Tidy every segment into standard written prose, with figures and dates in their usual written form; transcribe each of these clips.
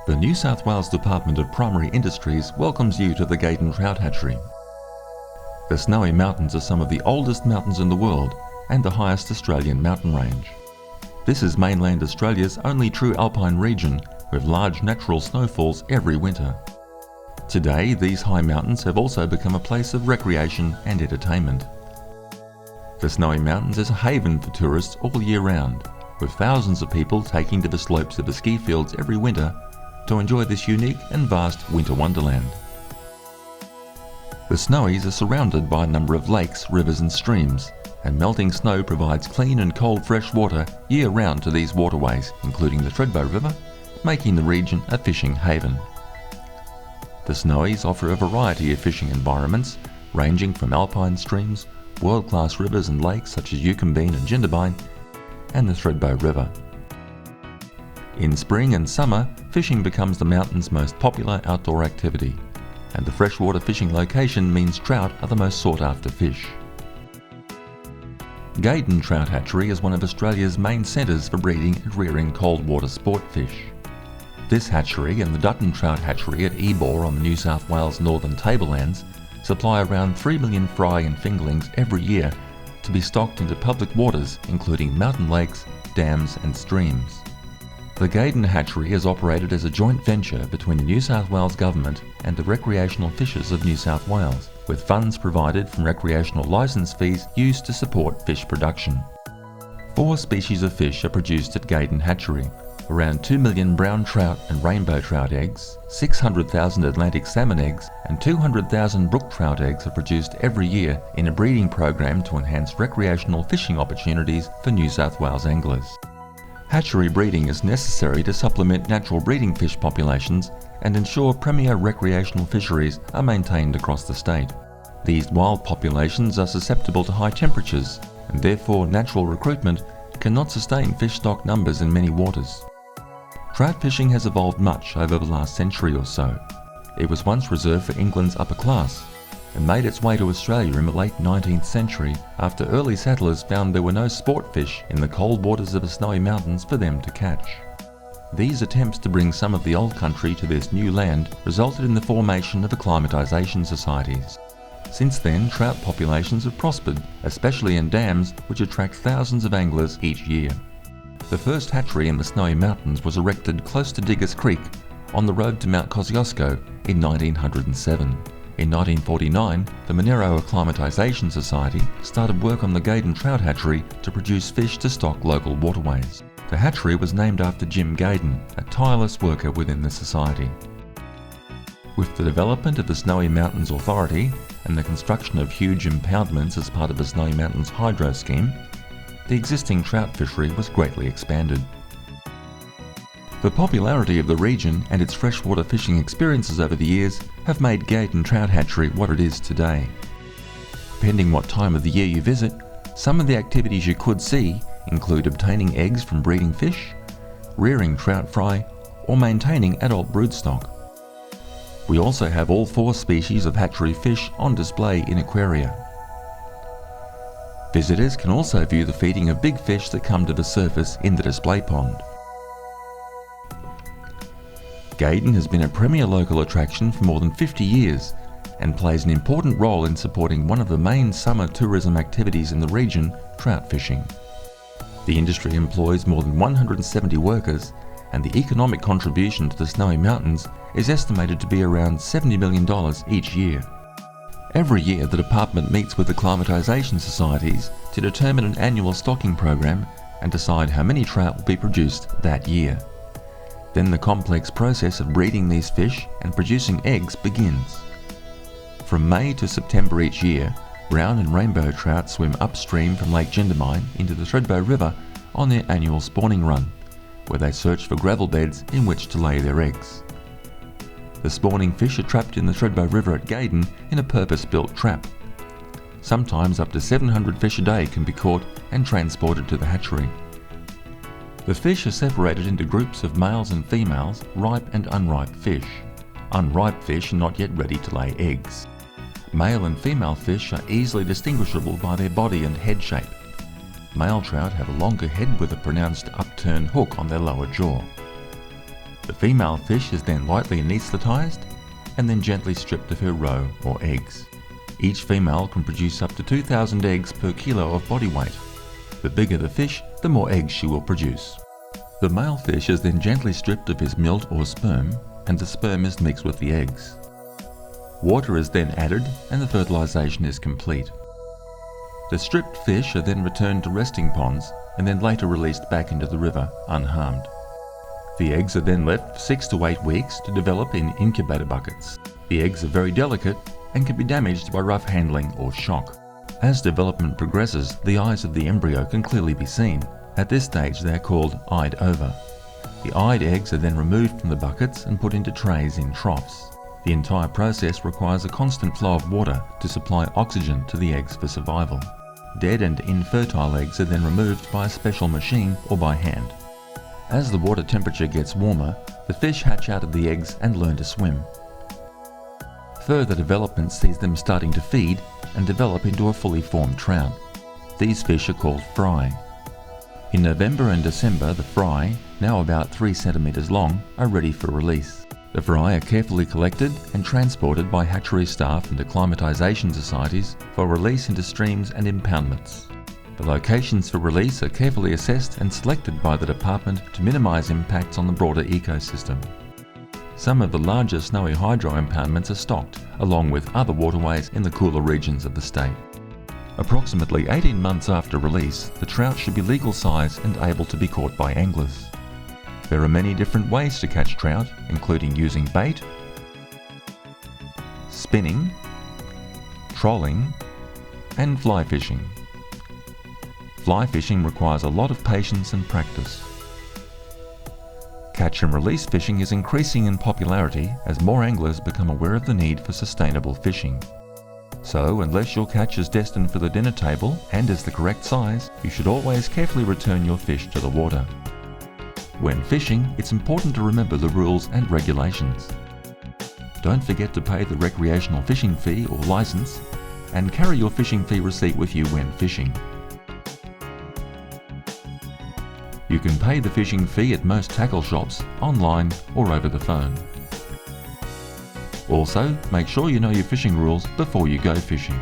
The New South Wales Department of Primary Industries welcomes you to the Gaden Trout Hatchery. The Snowy Mountains are some of the oldest mountains in the world and the highest Australian mountain range. This is mainland Australia's only true alpine region with large natural snowfalls every winter. Today, these high mountains have also become a place of recreation and entertainment. The Snowy Mountains is a haven for tourists all year round, with thousands of people taking to the slopes of the ski fields every winter to enjoy this unique and vast winter wonderland. The Snowies are surrounded by a number of lakes, rivers and streams, and melting snow provides clean and cold fresh water year-round to these waterways, including the Thredbo River, making the region a fishing haven. The Snowies offer a variety of fishing environments, ranging from alpine streams, world-class rivers and lakes such as Yucumbene and Jindabyne, and the Thredbo River. In spring and summer, fishing becomes the mountain's most popular outdoor activity, and the freshwater fishing location means trout are the most sought-after fish. Gaden Trout Hatchery is one of Australia's main centres for breeding and rearing cold water sport fish. This hatchery and the Dutton Trout Hatchery at Ebor on the New South Wales northern tablelands supply around 3 million fry and fingerlings every year to be stocked into public waters including mountain lakes, dams and streams. The Gaden Hatchery is operated as a joint venture between the New South Wales Government and the recreational fishers of New South Wales, with funds provided from recreational licence fees used to support fish production. 4 species of fish are produced at Gaden Hatchery. Around 2 million brown trout and rainbow trout eggs, 600,000 Atlantic salmon eggs and 200,000 brook trout eggs are produced every year in a breeding program to enhance recreational fishing opportunities for New South Wales anglers. Hatchery breeding is necessary to supplement natural breeding fish populations and ensure premier recreational fisheries are maintained across the state. These wild populations are susceptible to high temperatures, and therefore natural recruitment cannot sustain fish stock numbers in many waters. Trout fishing has evolved much over the last century or so. It was once reserved for England's upper class, and made its way to Australia in the late 19th century after early settlers found there were no sport fish in the cold waters of the Snowy Mountains for them to catch. These attempts to bring some of the old country to this new land resulted in the formation of acclimatisation societies. Since then, trout populations have prospered, especially in dams which attract thousands of anglers each year. The first hatchery in the Snowy Mountains was erected close to Diggers Creek on the road to Mount Kosciuszko in 1907. In 1949, the Monero Acclimatisation Society started work on the Gaden Trout Hatchery to produce fish to stock local waterways. The hatchery was named after Jim Gaden, a tireless worker within the society. With the development of the Snowy Mountains Authority and the construction of huge impoundments as part of the Snowy Mountains hydro scheme, the existing trout fishery was greatly expanded. The popularity of the region and its freshwater fishing experiences over the years have made Gaden Trout Hatchery what it is today. Depending what time of the year you visit, some of the activities you could see include obtaining eggs from breeding fish, rearing trout fry, or maintaining adult broodstock. We also have all 4 species of hatchery fish on display in aquaria. Visitors can also view the feeding of big fish that come to the surface in the display pond. Gaden has been a premier local attraction for more than 50 years and plays an important role in supporting one of the main summer tourism activities in the region, trout fishing. The industry employs more than 170 workers, and the economic contribution to the Snowy Mountains is estimated to be around $70 million each year. Every year the department meets with acclimatisation societies to determine an annual stocking program and decide how many trout will be produced that year. Then the complex process of breeding these fish and producing eggs begins. From May to September each year, brown and rainbow trout swim upstream from Lake Jindabyne into the Thredbo River on their annual spawning run, where they search for gravel beds in which to lay their eggs. The spawning fish are trapped in the Thredbo River at Gaden in a purpose-built trap. Sometimes up to 700 fish a day can be caught and transported to the hatchery. The fish are separated into groups of males and females, ripe and unripe fish. Unripe fish are not yet ready to lay eggs. Male and female fish are easily distinguishable by their body and head shape. Male trout have a longer head with a pronounced upturned hook on their lower jaw. The female fish is then lightly anaesthetised and then gently stripped of her roe or eggs. Each female can produce up to 2,000 eggs per kilo of body weight. The bigger the fish, the more eggs she will produce. The male fish is then gently stripped of his milt or sperm, and the sperm is mixed with the eggs. Water is then added and the fertilisation is complete. The stripped fish are then returned to resting ponds and then later released back into the river unharmed. The eggs are then left for 6 to 8 weeks to develop in incubator buckets. The eggs are very delicate and can be damaged by rough handling or shock. As development progresses, the eyes of the embryo can clearly be seen. At this stage they are called eyed over. The eyed eggs are then removed from the buckets and put into trays in troughs. The entire process requires a constant flow of water to supply oxygen to the eggs for survival. Dead and infertile eggs are then removed by a special machine or by hand. As the water temperature gets warmer, the fish hatch out of the eggs and learn to swim. Further development sees them starting to feed and develop into a fully formed trout. These fish are called fry. In November and December, the fry, now about 3 centimetres long, are ready for release. The fry are carefully collected and transported by hatchery staff and acclimatisation societies for release into streams and impoundments. The locations for release are carefully assessed and selected by the department to minimise impacts on the broader ecosystem. Some of the larger snowy hydro impoundments are stocked, along with other waterways in the cooler regions of the state. Approximately 18 months after release, the trout should be legal size and able to be caught by anglers. There are many different ways to catch trout, including using bait, spinning, trolling, and fly fishing. Fly fishing requires a lot of patience and practice. Catch and release fishing is increasing in popularity as more anglers become aware of the need for sustainable fishing. So, unless your catch is destined for the dinner table and is the correct size, you should always carefully return your fish to the water. When fishing, it's important to remember the rules and regulations. Don't forget to pay the recreational fishing fee or license, and carry your fishing fee receipt with you when fishing. You can pay the fishing fee at most tackle shops, online or over the phone. Also, make sure you know your fishing rules before you go fishing.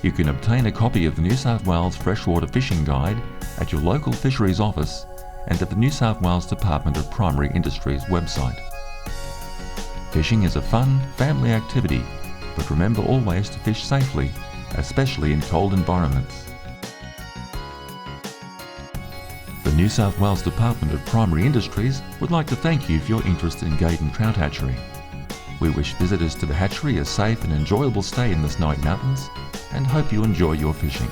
You can obtain a copy of the New South Wales Freshwater Fishing Guide at your local fisheries office and at the New South Wales Department of Primary Industries website. Fishing is a fun, family activity, but remember always to fish safely, especially in cold environments. The New South Wales Department of Primary Industries would like to thank you for your interest in Gaden Trout Hatchery. We wish visitors to the hatchery a safe and enjoyable stay in the Snowy Mountains and hope you enjoy your fishing.